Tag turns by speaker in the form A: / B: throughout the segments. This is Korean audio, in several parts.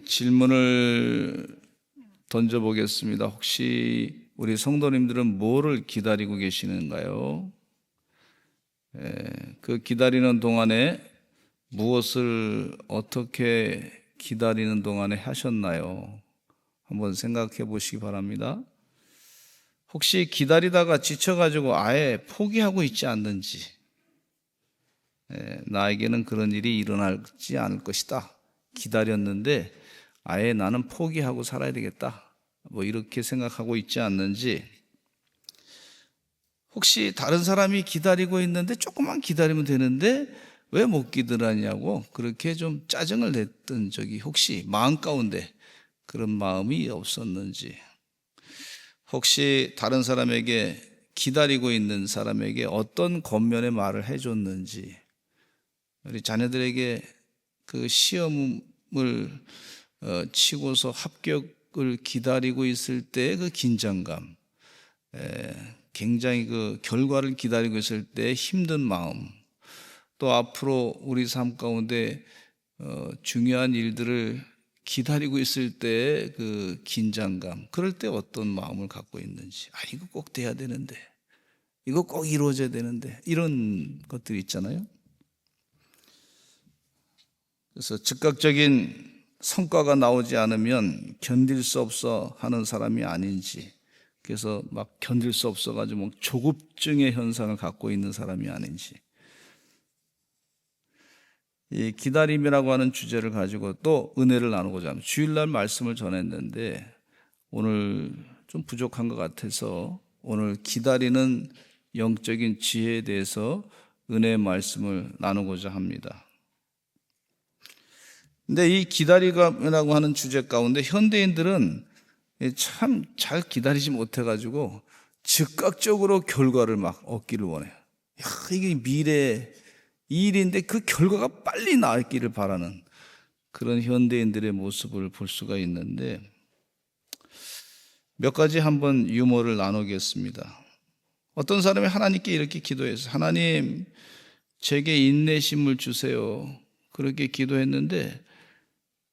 A: 질문을 던져보겠습니다. 혹시 우리 성도님들은 뭐를 기다리고 계시는가요? 그 기다리는 동안에 무엇을 어떻게 기다리는 동안에 하셨나요? 한번 생각해 보시기 바랍니다. 혹시 기다리다가 지쳐가지고 아예 포기하고 있지 않는지, 나에게는 그런 일이 일어나지 않을 것이다. 기다렸는데 아예 나는 포기하고 살아야 되겠다. 이렇게 생각하고 있지 않는지, 혹시 다른 사람이 기다리고 있는데 조금만 기다리면 되는데 왜 못 기다리냐고 그렇게 좀 짜증을 냈던 적이 혹시 마음 가운데 그런 마음이 없었는지, 혹시 다른 사람에게 기다리고 있는 사람에게 어떤 겉면의 말을 해줬는지, 우리 자녀들에게 그 시험을 치고서 합격을 기다리고 있을 때 그 긴장감, 굉장히 그 결과를 기다리고 있을 때 힘든 마음, 또 앞으로 우리 삶 가운데 중요한 일들을 기다리고 있을 때 그 긴장감, 그럴 때 어떤 마음을 갖고 있는지, 이거 꼭 돼야 되는데, 이거 꼭 이루어져야 되는데, 이런 것들이 있잖아요. 그래서 즉각적인 성과가 나오지 않으면 견딜 수 없어 하는 사람이 아닌지, 그래서 막 견딜 수 없어가지고 조급증의 현상을 갖고 있는 사람이 아닌지, 이 기다림이라고 하는 주제를 가지고 또 은혜를 나누고자 합니다. 주일날 말씀을 전했는데 오늘 좀 부족한 것 같아서 오늘 기다리는 영적인 지혜에 대해서 은혜의 말씀을 나누고자 합니다. 근데 이 기다림이라고 하는 주제 가운데 현대인들은 참 잘 기다리지 못해가지고 즉각적으로 결과를 막 얻기를 원해요. 이게 미래 일인데 그 결과가 빨리 나기를 바라는 그런 현대인들의 모습을 볼 수가 있는데, 몇 가지 한번 유머를 나누겠습니다. 어떤 사람이 하나님께 이렇게 기도했어요. 하나님, 제게 인내심을 주세요. 그렇게 기도했는데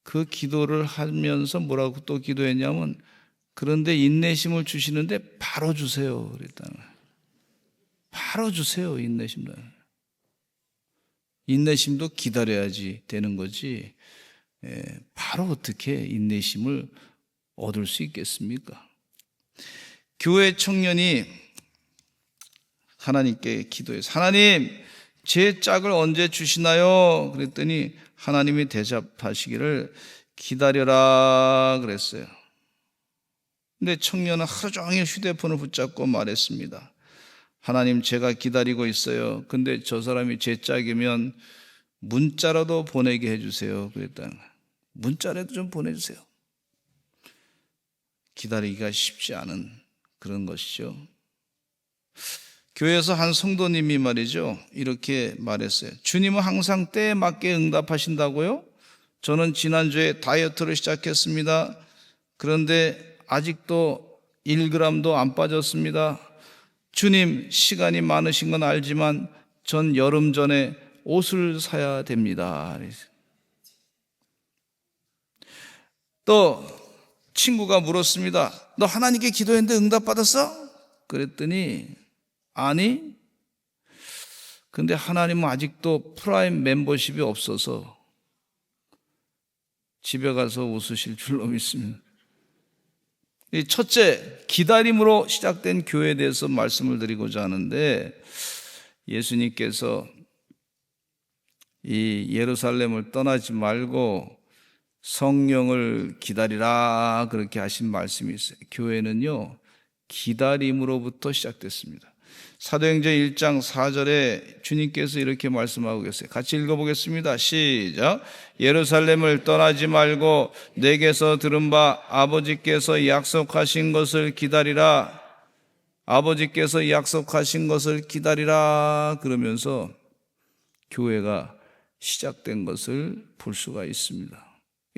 A: 그 기도를 하면서 뭐라고 또 기도했냐면, 그런데 인내심을 주시는데 바로 주세요 그랬다는 거예요. 바로 주세요. 인내심도 기다려야지 되는 거지, 바로 어떻게 인내심을 얻을 수 있겠습니까? 교회 청년이 하나님께 기도해서, 하나님, 제 짝을 언제 주시나요? 그랬더니 하나님이 대답하시기를 기다려라 그랬어요. 근데 청년은 하루 종일 휴대폰을 붙잡고 말했습니다. 하나님, 제가 기다리고 있어요. 근데 저 사람이 제 짝이면 문자라도 보내게 해주세요. 그랬다는 거예요. 문자라도 좀 보내주세요. 기다리기가 쉽지 않은 그런 것이죠. 교회에서 한 성도님이 말이죠, 이렇게 말했어요. 주님은 항상 때에 맞게 응답하신다고요? 저는 지난주에 다이어트를 시작했습니다. 그런데 아직도 1g도 안 빠졌습니다. 주님, 시간이 많으신 건 알지만 전 여름 전에 옷을 사야 됩니다. 또 친구가 물었습니다. 너 하나님께 기도했는데 응답받았어? 그랬더니 아니, 근데 하나님은 아직도 프라임 멤버십이 없어서 집에 가서 웃으실 줄로 믿습니다. 이 첫째, 기다림으로 시작된 교회에 대해서 말씀을 드리고자 하는데, 예수님께서 이 예루살렘을 떠나지 말고 성령을 기다리라 그렇게 하신 말씀이 있어요. 교회는요, 기다림으로부터 시작됐습니다. 사도행전 1장 4절에 주님께서 이렇게 말씀하고 계세요. 같이 읽어보겠습니다. 시작. 예루살렘을 떠나지 말고 내게서 들은 바 아버지께서 약속하신 것을 기다리라. 아버지께서 약속하신 것을 기다리라 그러면서 교회가 시작된 것을 볼 수가 있습니다.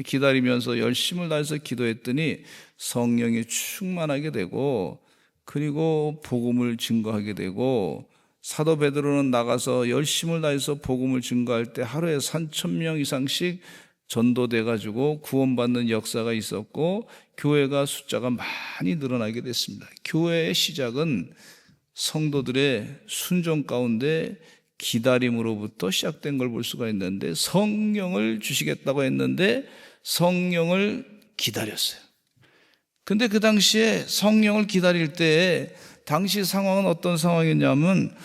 A: 기다리면서 열심을 다해서 기도했더니 성령이 충만하게 되고, 그리고 복음을 증거하게 되고, 사도 베드로는 나가서 열심을 다해서 복음을 증거할 때 하루에 3,000명 이상씩 전도돼 가지고 구원받는 역사가 있었고 교회가 숫자가 많이 늘어나게 됐습니다. 교회의 시작은 성도들의 순종 가운데 기다림으로부터 시작된 걸 볼 수가 있는데, 성령을 주시겠다고 했는데 성령을 기다렸어요. 근데 그 당시에 성령을 기다릴 때 당시 상황은 어떤 상황이었냐면,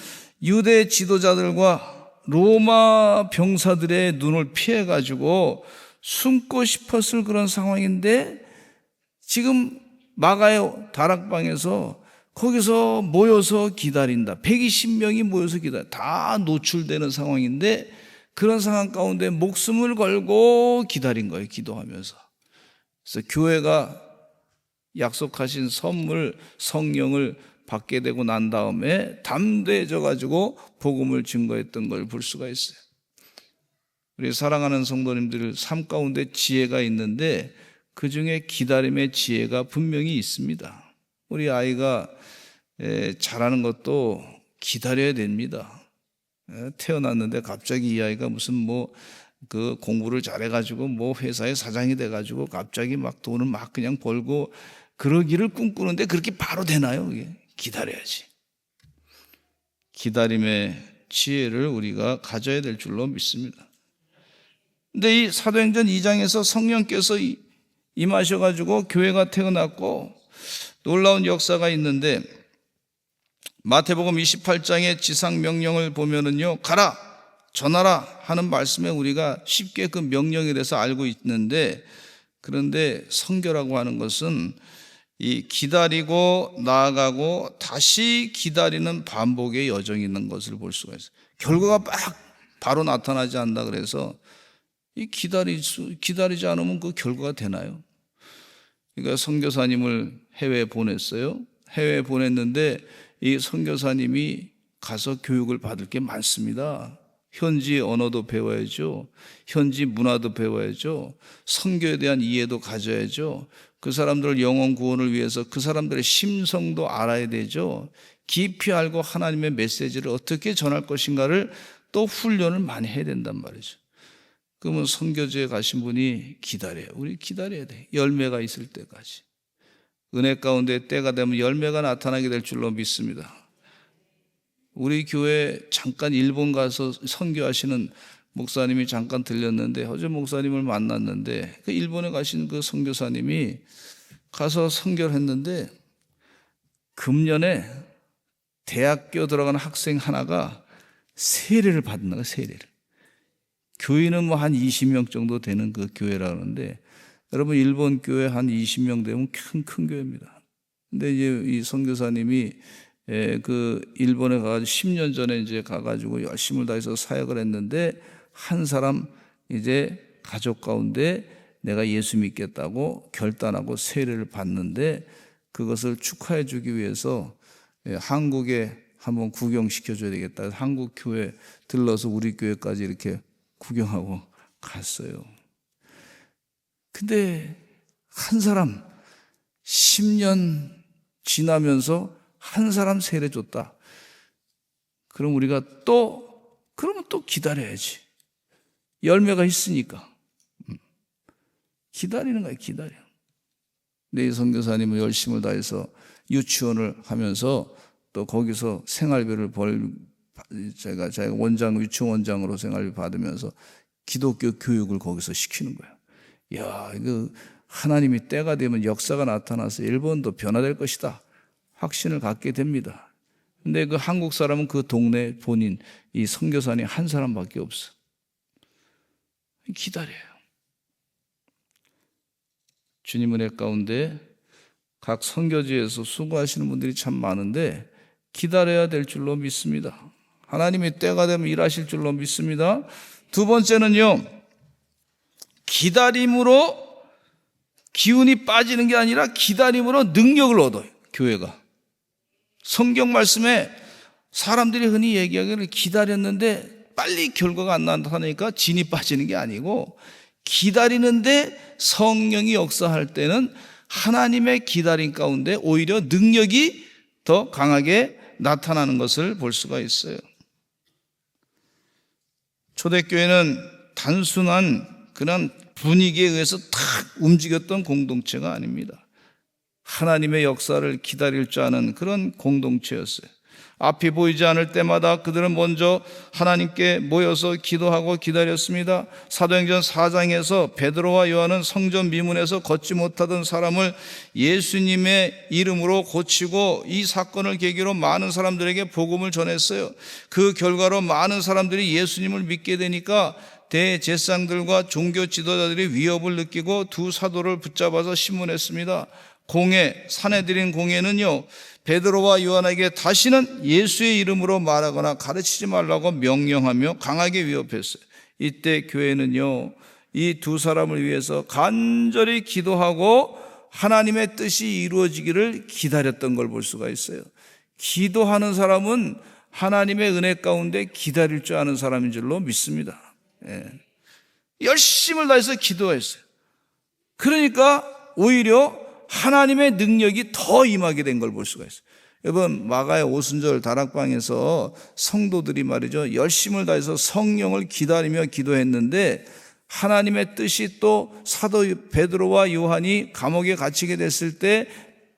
A: 유대 지도자들과 로마 병사들의 눈을 피해 가지고 숨고 싶었을 그런 상황인데, 지금 마가의 다락방에서 거기서 모여서 기다린다. 120명이 모여서 기다린다. 다 노출되는 상황인데, 그런 상황 가운데 목숨을 걸고 기다린 거예요, 기도하면서. 그래서 교회가 약속하신 선물 성령을 받게 되고 난 다음에 담대해져 가지고 복음을 증거했던 걸 볼 수가 있어요. 우리 사랑하는 성도님들 삶 가운데 지혜가 있는데 그 중에 기다림의 지혜가 분명히 있습니다. 우리 아이가 자라는 것도 기다려야 됩니다. 태어났는데 갑자기 이 아이가 무슨 그 공부를 잘해가지고 회사의 사장이 돼가지고 갑자기 막 돈을 막 그냥 벌고 그러기를 꿈꾸는데 그렇게 바로 되나요? 이게 기다려야지. 기다림의 지혜를 우리가 가져야 될 줄로 믿습니다. 근데 이 사도행전 2장에서 성령께서 임하셔가지고 교회가 태어났고 놀라운 역사가 있는데, 마태복음 28장의 지상명령을 보면은요, 가라, 전하라 하는 말씀에 우리가 쉽게 그 명령에 대해서 알고 있는데, 그런데 선교라고 하는 것은 이 기다리고 나아가고 다시 기다리는 반복의 여정이 있는 것을 볼 수가 있어요. 결과가 막 바로 나타나지 않는다 그래서 이 기다리지 않으면 그 결과가 되나요? 그러니까 선교사님을 해외에 보냈어요. 해외에 보냈는데 이 선교사님이 가서 교육을 받을 게 많습니다. 현지 언어도 배워야죠. 현지 문화도 배워야죠. 선교에 대한 이해도 가져야죠. 그 사람들 영혼 구원을 위해서 그 사람들의 심성도 알아야 되죠. 깊이 알고 하나님의 메시지를 어떻게 전할 것인가를 또 훈련을 많이 해야 된단 말이죠. 그러면 선교지에 가신 분이 기다려요. 우리 기다려야 돼. 열매가 있을 때까지. 은혜 가운데 때가 되면 열매가 나타나게 될 줄로 믿습니다. 우리 교회 잠깐 일본 가서 선교하시는 목사님이 잠깐 들렸는데, 어제 목사님을 만났는데 그 일본에 가신 그 선교사님이 가서 선교를 했는데 금년에 대학교 들어가는 학생 하나가 세례를 받는 거야, 세례를. 교인은 한 20명 정도 되는 그 교회라 그러는데, 여러분 일본 교회 한 20명 되면 큰 교회입니다. 근데 이제 이 선교사님이 그 일본에 가가지고 10년 전에 이제 가가지고 열심을 다해서 사역을 했는데, 한 사람 이제 가족 가운데 내가 예수 믿겠다고 결단하고 세례를 받는데, 그것을 축하해 주기 위해서 한국에 한번 구경시켜 줘야 되겠다. 한국 교회 들러서 우리 교회까지 이렇게 구경하고 갔어요. 근데 한 사람 10년 지나면서 한 사람 세례 줬다. 그럼 우리가 그러면 또 기다려야지. 열매가 있으니까. 기다리는 거예요, 기다려. 내 선교사님은 열심을 다해서 유치원을 하면서 또 거기서 생활비를 제가 유치원 원장으로 생활비 받으면서 기독교 교육을 거기서 시키는 거예요. 이야, 이거 하나님이 때가 되면 역사가 나타나서 일본도 변화될 것이다. 확신을 갖게 됩니다. 근데 그 한국 사람은 그 동네 본인 이 선교사님 한 사람밖에 없어. 기다려요. 주님 은혜 가운데 각 선교지에서 수고하시는 분들이 참 많은데 기다려야 될 줄로 믿습니다. 하나님이 때가 되면 일하실 줄로 믿습니다. 두 번째는요, 기다림으로 기운이 빠지는 게 아니라 기다림으로 능력을 얻어요, 교회가. 성경 말씀에 사람들이 흔히 얘기하기를 기다렸는데 빨리 결과가 안 나타나니까 진이 빠지는 게 아니고, 기다리는데 성령이 역사할 때는 하나님의 기다림 가운데 오히려 능력이 더 강하게 나타나는 것을 볼 수가 있어요. 초대교회는 단순한 그런 분위기에 의해서 탁 움직였던 공동체가 아닙니다. 하나님의 역사를 기다릴 줄 아는 그런 공동체였어요. 앞이 보이지 않을 때마다 그들은 먼저 하나님께 모여서 기도하고 기다렸습니다. 사도행전 4장에서 베드로와 요한은 성전 미문에서 걷지 못하던 사람을 예수님의 이름으로 고치고 이 사건을 계기로 많은 사람들에게 복음을 전했어요. 그 결과로 많은 사람들이 예수님을 믿게 되니까 대제사장들과 종교 지도자들이 위협을 느끼고 두 사도를 붙잡아서 신문했습니다. 사내들인 공회는요, 베드로와 요한에게 다시는 예수의 이름으로 말하거나 가르치지 말라고 명령하며 강하게 위협했어요. 이때 교회는요, 이 두 사람을 위해서 간절히 기도하고 하나님의 뜻이 이루어지기를 기다렸던 걸 볼 수가 있어요. 기도하는 사람은 하나님의 은혜 가운데 기다릴 줄 아는 사람인 줄로 믿습니다. 열심을 다해서 기도했어요. 그러니까 오히려 하나님의 능력이 더 임하게 된 걸 볼 수가 있어요. 여러분, 마가의 오순절 다락방에서 성도들이 말이죠, 열심을 다해서 성령을 기다리며 기도했는데 하나님의 뜻이 또 사도 베드로와 요한이 감옥에 갇히게 됐을 때,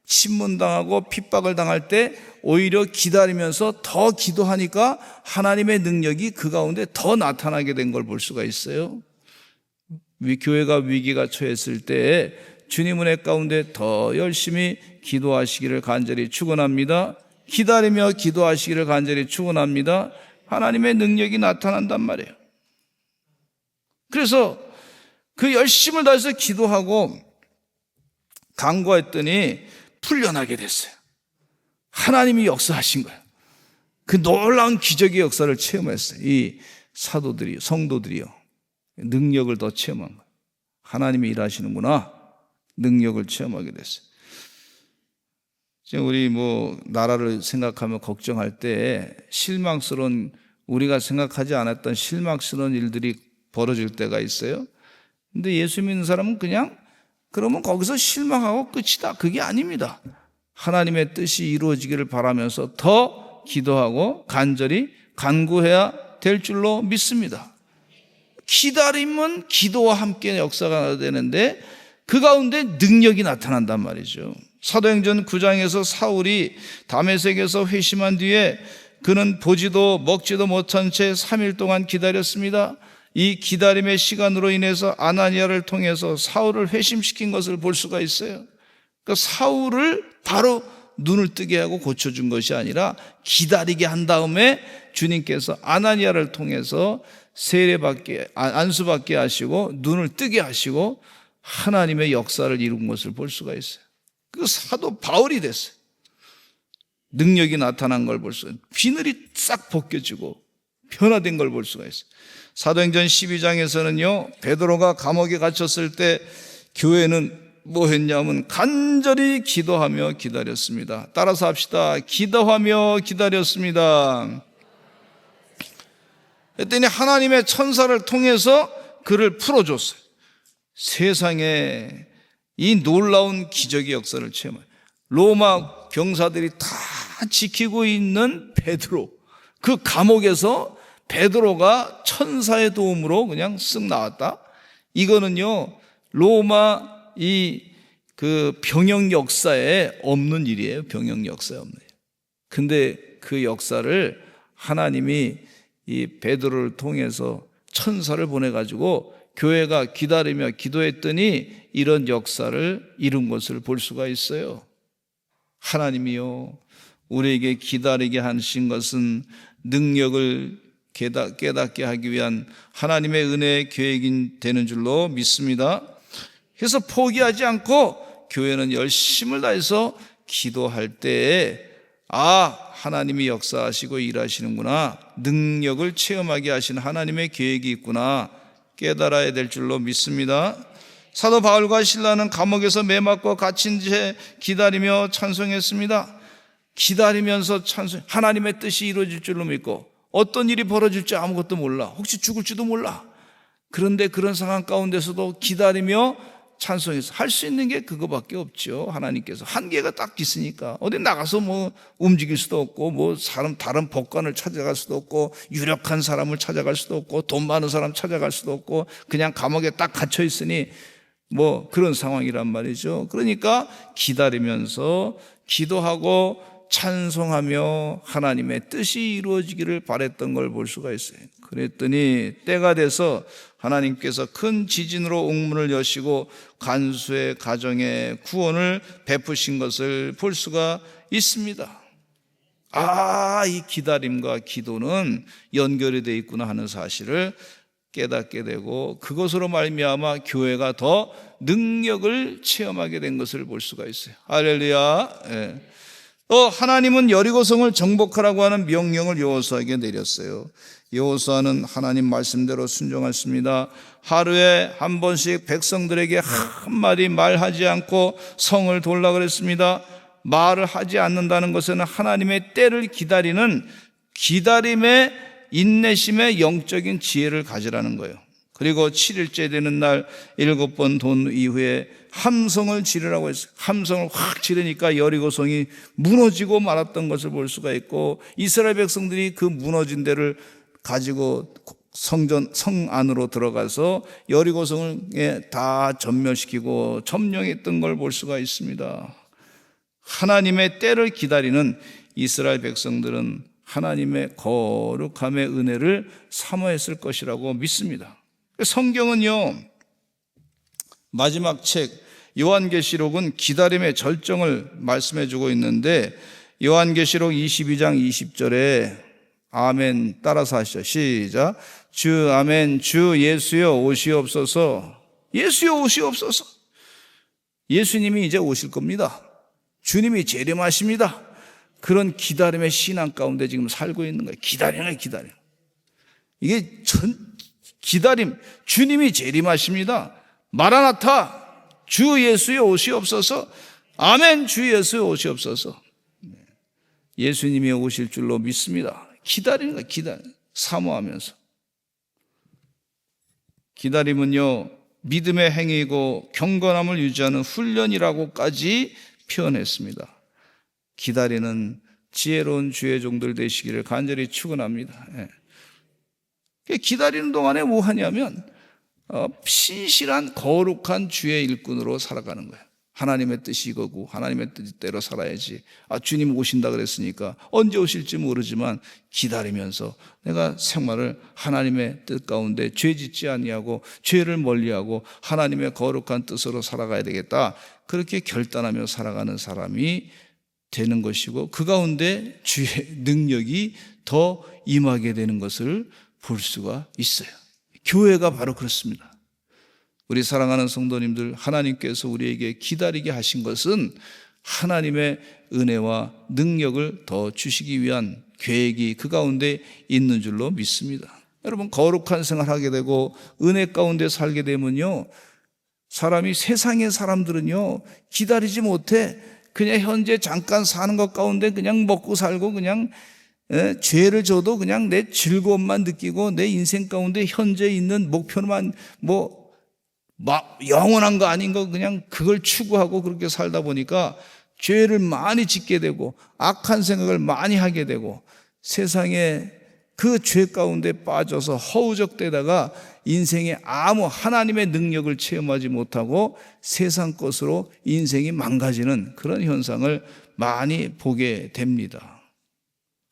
A: 신문당하고 핍박을 당할 때 오히려 기다리면서 더 기도하니까 하나님의 능력이 그 가운데 더 나타나게 된 걸 볼 수가 있어요. 교회가 위기가 처했을 때 주님 은혜 가운데 더 열심히 기도하시기를 간절히 축원합니다. 기다리며 기도하시기를 간절히 축원합니다. 하나님의 능력이 나타난단 말이에요. 그래서 그 열심을 다해서 기도하고 간구했더니 풀려나게 됐어요. 하나님이 역사하신 거예요. 그 놀라운 기적의 역사를 체험했어요. 이 사도들이, 성도들이요, 능력을 더 체험한 거예요. 하나님이 일하시는구나, 능력을 체험하게 됐어요. 지금 우리 나라를 생각하며 걱정할 때 실망스러운, 우리가 생각하지 않았던 실망스러운 일들이 벌어질 때가 있어요. 근데 예수 믿는 사람은 그냥 그러면 거기서 실망하고 끝이다, 그게 아닙니다. 하나님의 뜻이 이루어지기를 바라면서 더 기도하고 간절히 간구해야 될 줄로 믿습니다. 기다림은 기도와 함께 역사가 되는데 그 가운데 능력이 나타난단 말이죠. 사도행전 9장에서 사울이 다메섹에서 회심한 뒤에 그는 보지도 먹지도 못한 채 3일 동안 기다렸습니다. 이 기다림의 시간으로 인해서 아나니아를 통해서 사울을 회심시킨 것을 볼 수가 있어요. 그러니까 사울을 바로 눈을 뜨게 하고 고쳐준 것이 아니라 기다리게 한 다음에 주님께서 아나니아를 통해서 세례받게, 안수받게 하시고 눈을 뜨게 하시고 하나님의 역사를 이룬 것을 볼 수가 있어요. 그 사도 바울이 됐어요. 능력이 나타난 걸 볼 수가 있어요. 비늘이 싹 벗겨지고 변화된 걸 볼 수가 있어요. 사도행전 12장에서는요, 베드로가 감옥에 갇혔을 때 교회는 뭐 했냐면 간절히 기도하며 기다렸습니다. 따라서 합시다. 기도하며 기다렸습니다. 그랬더니 하나님의 천사를 통해서 그를 풀어줬어요. 세상에 이 놀라운 기적의 역사를 체험해요. 로마 병사들이 다 지키고 있는 베드로, 그 감옥에서 베드로가 천사의 도움으로 그냥 쓱 나왔다. 이거는요, 로마 그 병영 역사에 없는 일이에요. 병영 역사에 없는 일. 근데 그 역사를 하나님이 이 베드로를 통해서 천사를 보내가지고 교회가 기다리며 기도했더니 이런 역사를 이룬 것을 볼 수가 있어요. 하나님이요, 우리에게 기다리게 하신 것은 능력을 깨닫게 하기 위한 하나님의 은혜의 계획이 되는 줄로 믿습니다. 그래서 포기하지 않고 교회는 열심을 다해서 기도할 때에 하나님이 역사하시고 일하시는구나, 능력을 체험하게 하신 하나님의 계획이 있구나 깨달아야 될 줄로 믿습니다. 사도 바울과 실라는 감옥에서 매맞고 갇힌 채 기다리며 찬송했습니다. 기다리면서 하나님의 뜻이 이루어질 줄로 믿고 어떤 일이 벌어질지 아무것도 몰라. 혹시 죽을지도 몰라. 그런데 그런 상황 가운데서도 기다리며 찬송해서 할 수 있는 게 그거밖에 없죠. 하나님께서 한계가 딱 있으니까 어디 나가서 뭐 움직일 수도 없고 뭐 다른 법관을 찾아갈 수도 없고 유력한 사람을 찾아갈 수도 없고 돈 많은 사람 찾아갈 수도 없고 그냥 감옥에 딱 갇혀 있으니 뭐 그런 상황이란 말이죠. 그러니까 기다리면서 기도하고 찬송하며 하나님의 뜻이 이루어지기를 바랬던 걸 볼 수가 있어요. 그랬더니 때가 돼서 하나님께서 큰 지진으로 옥문을 여시고 간수의 가정에 구원을 베푸신 것을 볼 수가 있습니다. 이 기다림과 기도는 연결이 되어 있구나 하는 사실을 깨닫게 되고 그것으로 말미암아 교회가 더 능력을 체험하게 된 것을 볼 수가 있어요. 할렐루야. 예. 하나님은 여리고성을 정복하라고 하는 명령을 여호수아에게 내렸어요. 여호수아는 하나님 말씀대로 순종했습니다. 하루에 한 번씩 백성들에게 한마디 말하지 않고 성을 돌라 그랬습니다. 말을 하지 않는다는 것은 하나님의 때를 기다리는 기다림의 인내심의 영적인 지혜를 가지라는 거예요. 그리고 7일째 되는 날 7번 돈 이후에 함성을 지르라고 했어요. 함성을 확 지르니까 여리고성이 무너지고 말았던 것을 볼 수가 있고 이스라엘 백성들이 그 무너진 데를 가지고 성 안으로 들어가서 여리고성을 다 전멸시키고 점령했던 걸 볼 수가 있습니다. 하나님의 때를 기다리는 이스라엘 백성들은 하나님의 거룩함의 은혜를 사모했을 것이라고 믿습니다. 성경은요, 마지막 책 요한계시록은 기다림의 절정을 말씀해 주고 있는데 요한계시록 22장 20절에 아멘 따라서 하시죠. 시작. 주 아멘 주 예수여 오시옵소서. 예수여 오시옵소서. 예수님이 이제 오실 겁니다. 주님이 재림하십니다. 그런 기다림의 신앙 가운데 지금 살고 있는 거예요. 기다리는 기다림. 이게 기다림. 주님이 재림하십니다. 마라나타 주 예수여 오시옵소서. 아멘 주 예수여 오시옵소서. 예수님이 오실 줄로 믿습니다. 기다리는 거예요. 기다림. 사모하면서. 기다림은요, 믿음의 행위이고 경건함을 유지하는 훈련이라고까지 표현했습니다. 기다리는 지혜로운 주의 종들 되시기를 간절히 축원합니다. 기다리는 동안에 뭐 하냐면 신실한 거룩한 주의 일꾼으로 살아가는 거예요. 하나님의 뜻이 이거고 하나님의 뜻대로 살아야지. 주님 오신다 그랬으니까 언제 오실지 모르지만 기다리면서 내가 생활을 하나님의 뜻 가운데 죄 짓지 아니하고 죄를 멀리하고 하나님의 거룩한 뜻으로 살아가야 되겠다. 그렇게 결단하며 살아가는 사람이 되는 것이고 그 가운데 주의 능력이 더 임하게 되는 것을 볼 수가 있어요. 교회가 바로 그렇습니다. 우리 사랑하는 성도님들, 하나님께서 우리에게 기다리게 하신 것은 하나님의 은혜와 능력을 더 주시기 위한 계획이 그 가운데 있는 줄로 믿습니다. 여러분, 거룩한 생활하게 되고 은혜 가운데 살게 되면요, 사람이 세상의 사람들은요 기다리지 못해 그냥 현재 잠깐 사는 것 가운데 그냥 먹고 살고 그냥 죄를 져도 그냥 내 즐거움만 느끼고 내 인생 가운데 현재 있는 목표만 영원한 거 아닌 거 그냥 그걸 추구하고 그렇게 살다 보니까 죄를 많이 짓게 되고 악한 생각을 많이 하게 되고 세상에 그 죄 가운데 빠져서 허우적대다가 인생에 아무 하나님의 능력을 체험하지 못하고 세상 것으로 인생이 망가지는 그런 현상을 많이 보게 됩니다.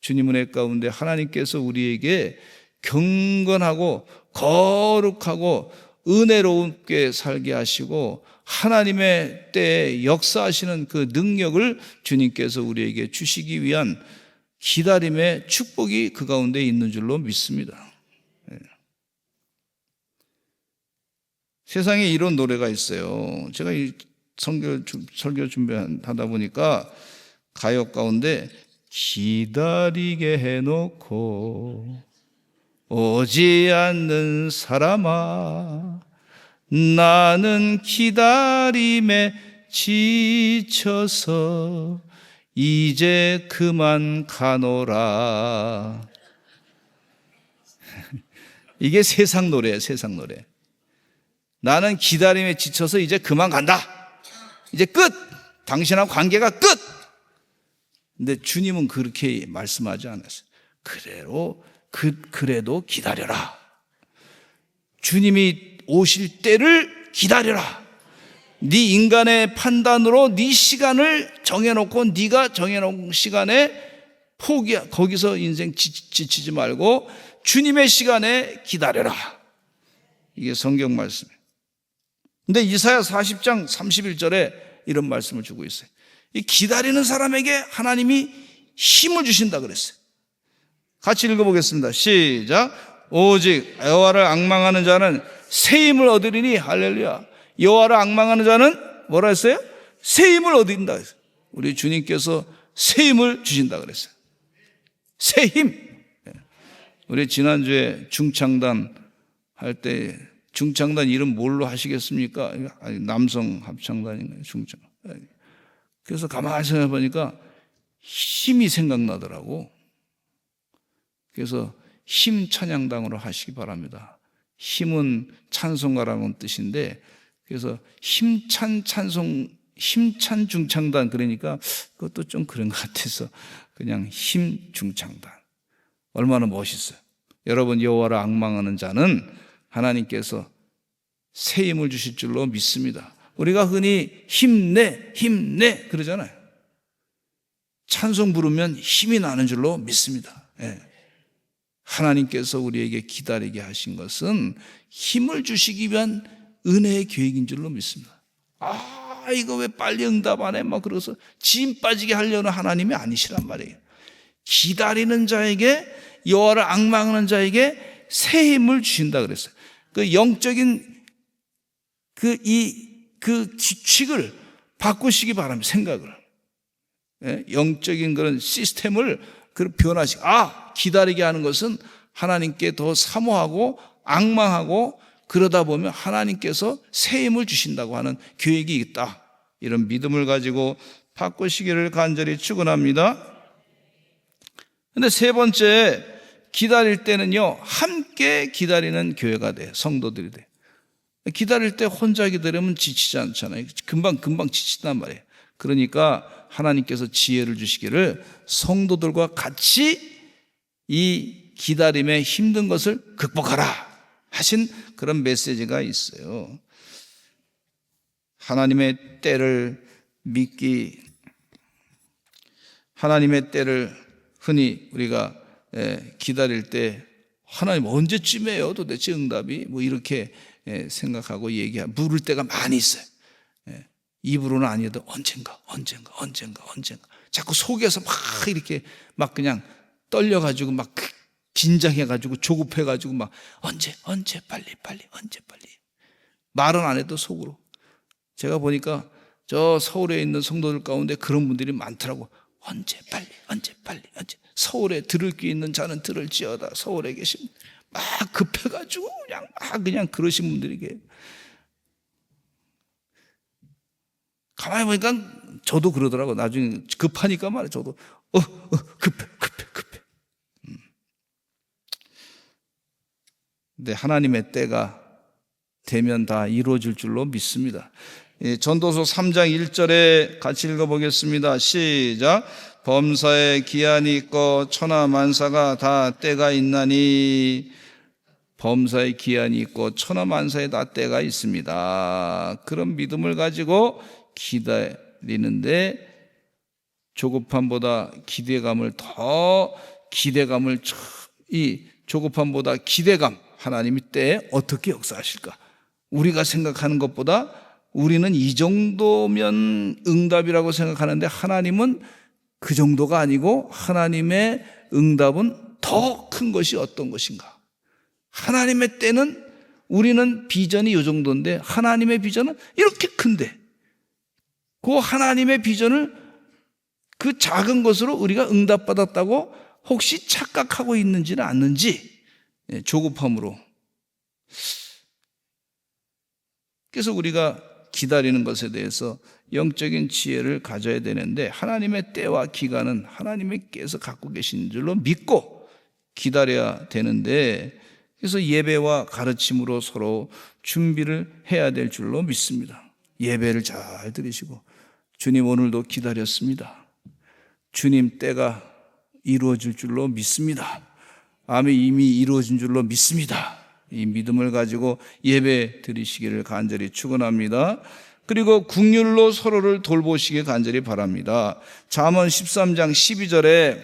A: 주님 은혜 가운데 하나님께서 우리에게 경건하고 거룩하고 은혜롭게 살게 하시고 하나님의 때에 역사하시는 그 능력을 주님께서 우리에게 주시기 위한 기다림의 축복이 그 가운데 있는 줄로 믿습니다. 세상에 이런 노래가 있어요. 제가 이 설교 준비하다 보니까 가요 가운데 기다리게 해놓고 오지 않는 사람아 나는 기다림에 지쳐서 이제 그만 가노라. 이게 세상 노래예요. 세상 노래. 나는 기다림에 지쳐서 이제 그만 간다. 이제 끝. 당신하고 관계가 끝. 근데 주님은 그렇게 말씀하지 않았어요. 그래도 기다려라. 주님이 오실 때를 기다려라. 네 인간의 판단으로 네 시간을 정해놓고 네가 정해놓은 시간에 거기서 인생 지치지 말고 주님의 시간에 기다려라. 이게 성경 말씀이에요. 근데 이사야 40장 31절에 이런 말씀을 주고 있어요. 이 기다리는 사람에게 하나님이 힘을 주신다 그랬어요. 같이 읽어보겠습니다. 시작. 오직 여호와를 앙망하는 자는 새 힘을 얻으리니. 할렐루야. 여호와를 앙망하는 자는 뭐라 했어요? 새 힘을 얻는다 그랬어요. 우리 주님께서 새 힘을 주신다 그랬어요. 새 힘. 우리 지난주에 중창단 할 때 중창단 이름 뭘로 하시겠습니까? 아니, 남성 합창단인가요? 중창. 그래서 가만히 생각해 보니까 힘이 생각나더라고. 그래서 힘 찬양당으로 하시기 바랍니다. 힘은 찬송가라는 뜻인데, 그래서 힘찬 중창단, 그러니까 그것도 좀 그런 것 같아서 그냥 힘 중창단. 얼마나 멋있어요. 여러분, 여호와를 앙망하는 자는 하나님께서 새 힘을 주실 줄로 믿습니다. 우리가 흔히 힘내 그러잖아요. 찬송 부르면 힘이 나는 줄로 믿습니다. 예. 하나님께서 우리에게 기다리게 하신 것은 힘을 주시기 위한 은혜의 계획인 줄로 믿습니다. 이거 왜 빨리 응답 안 해? 막 그래서 짐 빠지게 하려는 하나님이 아니시란 말이에요. 기다리는 자에게, 여호와를 앙망하는 자에게 새 힘을 주신다 그랬어요. 그 영적인 그 규칙을 바꾸시기 바랍니다. 생각을. 예? 영적인 그런 시스템을 변화시키고, 기다리게 하는 것은 하나님께 더 사모하고 앙망하고, 그러다 보면 하나님께서 새 힘을 주신다고 하는 계획이 있다. 이런 믿음을 가지고 바꾸시기를 간절히 축원합니다. 근데 세 번째, 기다릴 때는요, 함께 기다리는 교회가 돼요. 성도들이 돼요. 기다릴 때 혼자 기다리면 지치지 않잖아요. 금방 지친단 말이에요. 그러니까 하나님께서 지혜를 주시기를 성도들과 같이 이 기다림의 힘든 것을 극복하라 하신 그런 메시지가 있어요. 하나님의 때를 믿기, 하나님의 때를 흔히 우리가 기다릴 때 하나님 언제쯤이에요? 도대체 응답이? 뭐 이렇게 생각하고 물을 때가 많이 있어요. 입으로는 아니어도 언젠가. 자꾸 속에서 막 이렇게 막 그냥 떨려가지고 막 긴장해가지고 조급해가지고 막 언제 빨리. 말은 안 해도 속으로. 제가 보니까 저 서울에 있는 성도들 가운데 그런 분들이 많더라고. 언제 빨리. 서울에 들을 게 있는 자는 들을지어다. 서울에 계신 막 급해가지고 그냥 그러신 분들이 계세요. 가만히 보니까 저도 그러더라고. 나중에 급하니까 말이야. 저도 급해. 근데 하나님의 때가 되면 다 이루어질 줄로 믿습니다. 전도서 3장 1절에 같이 읽어보겠습니다. 시작. 범사에 기한이 있고 천하만사가 다 때가 있나니. 범사에 기한이 있고 천하만사에 다 때가 있습니다. 그런 믿음을 가지고 기다리는데 조급함보다 조급함보다 기대감, 하나님이 때에 어떻게 역사하실까? 우리가 생각하는 것보다 우리는 이 정도면 응답이라고 생각하는데 하나님은 그 정도가 아니고 하나님의 응답은 더 큰 것이 어떤 것인가? 하나님의 때는 우리는 비전이 이 정도인데 하나님의 비전은 이렇게 큰데 그 하나님의 비전을 그 작은 것으로 우리가 응답받았다고 혹시 착각하고 있는지는 않는지 조급함으로. 그래서 우리가 기다리는 것에 대해서 영적인 지혜를 가져야 되는데 하나님의 때와 기간은 하나님께서 갖고 계신 줄로 믿고 기다려야 되는데 그래서 예배와 가르침으로 서로 준비를 해야 될 줄로 믿습니다. 예배를 잘 들으시고, 주님 오늘도 기다렸습니다. 주님 때가 이루어질 줄로 믿습니다. 아멘. 이미 이루어진 줄로 믿습니다. 이 믿음을 가지고 예배 드리시기를 간절히 축원합니다. 그리고 긍휼로 서로를 돌보시길 간절히 바랍니다. 잠언 13장 12절에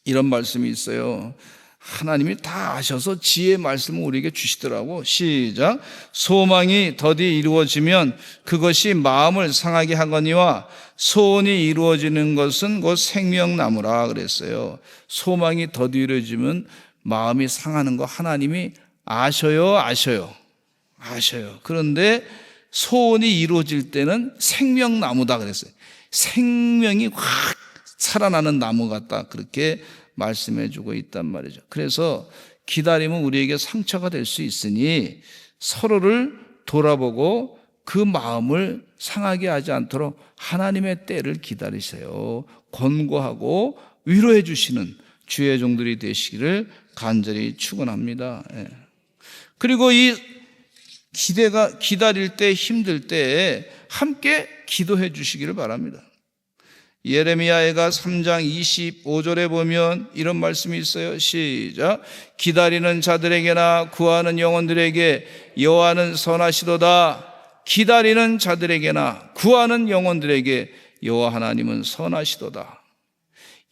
A: 이런 말씀이 있어요. 하나님이 다 아셔서 지혜의 말씀을 우리에게 주시더라고. 시작. 소망이 더디 이루어지면 그것이 마음을 상하게 하거니와 소원이 이루어지는 것은 곧 생명나무라 그랬어요. 소망이 더디 이루어지면 마음이 상하는 거 하나님이 아셔요. 그런데 소원이 이루어질 때는 생명나무다 그랬어요. 생명이 확 살아나는 나무 같다, 그렇게 말씀해 주고 있단 말이죠. 그래서 기다림은 우리에게 상처가 될 수 있으니 서로를 돌아보고 그 마음을 상하게 하지 않도록 하나님의 때를 기다리세요. 권고하고 위로해 주시는 주의 종들이 되시기를 간절히 축원합니다. 그리고 이 기다릴 때, 힘들 때 함께 기도해 주시기를 바랍니다. 예레미야가 3장 25절에 보면 이런 말씀이 있어요. 시작. 기다리는 자들에게나 구하는 영혼들에게 여호와는 선하시도다. 기다리는 자들에게나 구하는 영혼들에게 여호와 하나님은 선하시도다.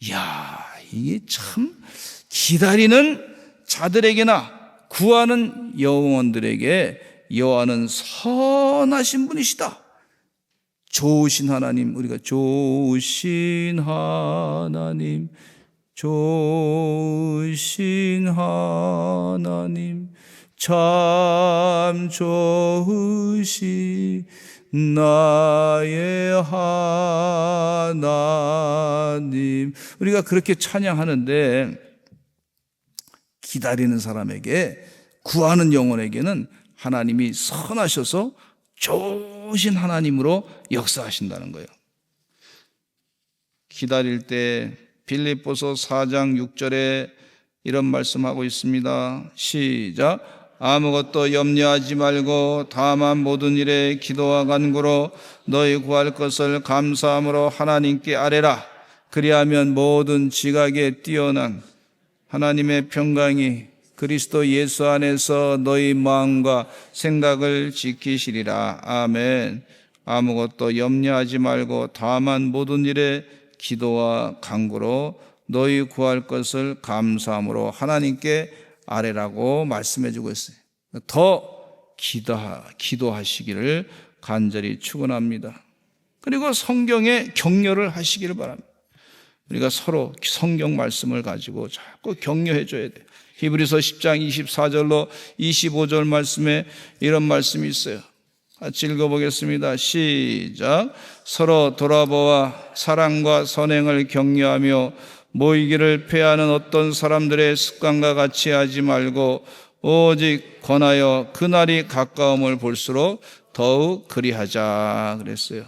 A: 이야, 이게 참, 기다리는 자들에게나 구하는 영혼들에게 여호와는 선하신 분이시다. 좋으신 하나님, 우리가 좋으신 하나님, 참 좋으신 나의 하나님. 우리가 그렇게 찬양하는데 기다리는 사람에게, 구하는 영혼에게는 하나님이 선하셔서 좋으신 하나님으로 역사하신다는 거예요. 기다릴 때 빌립보서 4장 6절에 이런 말씀하고 있습니다. 시작. 아무것도 염려하지 말고 다만 모든 일에 기도와 간구로 너희 구할 것을 감사함으로 하나님께 아뢰라. 그리하면 모든 지각에 뛰어난 하나님의 평강이 그리스도 예수 안에서 너희 마음과 생각을 지키시리라. 아멘. 아무것도 염려하지 말고 다만 모든 일에 기도와 간구로 너희 구할 것을 감사함으로 하나님께 아뢰라고 말씀해 주고 있어요. 더 기도하시기를 간절히 축원합니다. 그리고 성경에 격려를 하시기를 바랍니다. 우리가 서로 성경 말씀을 가지고 자꾸 격려해 줘야 돼요. 히브리서 10장 24절로 25절 말씀에 이런 말씀이 있어요. 같이 읽어보겠습니다. 시작. 서로 돌아보아 사랑과 선행을 격려하며 모이기를 패하는 어떤 사람들의 습관과 같이 하지 말고 오직 권하여 그날이 가까움을 볼수록 더욱 그리하자 그랬어요.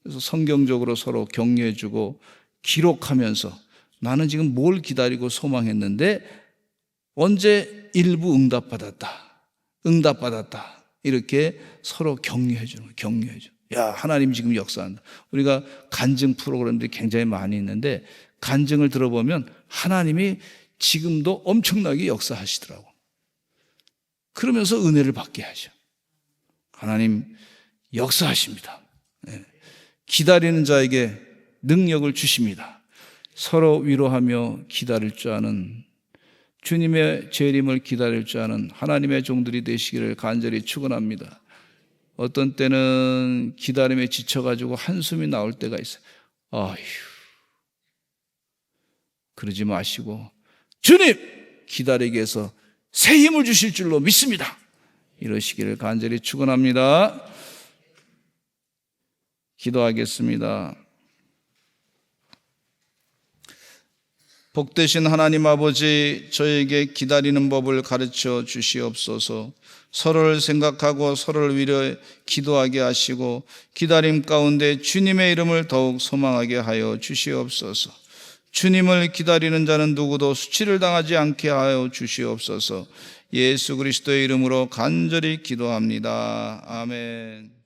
A: 그래서 성경적으로 서로 격려해주고 기록하면서 나는 지금 뭘 기다리고 소망했는데 언제 일부 응답받았다 이렇게 서로 격려해주는 거예요. 야, 하나님 지금 역사한다. 우리가 간증 프로그램들이 굉장히 많이 있는데 간증을 들어보면 하나님이 지금도 엄청나게 역사하시더라고. 그러면서 은혜를 받게 하죠. 하나님 역사하십니다. 기다리는 자에게 능력을 주십니다. 서로 위로하며 기다릴 줄 아는, 주님의 재림을 기다릴 줄 아는 하나님의 종들이 되시기를 간절히 축원합니다. 어떤 때는 기다림에 지쳐가지고 한숨이 나올 때가 있어요. 아휴, 그러지 마시고 주님 기다리게 해서 새 힘을 주실 줄로 믿습니다. 이러시기를 간절히 축원합니다. 기도하겠습니다. 복되신 하나님 아버지, 저에게 기다리는 법을 가르쳐 주시옵소서. 서로를 생각하고 서로를 위해 기도하게 하시고 기다림 가운데 주님의 이름을 더욱 소망하게 하여 주시옵소서. 주님을 기다리는 자는 누구도 수치를 당하지 않게 하여 주시옵소서. 예수 그리스도의 이름으로 간절히 기도합니다. 아멘.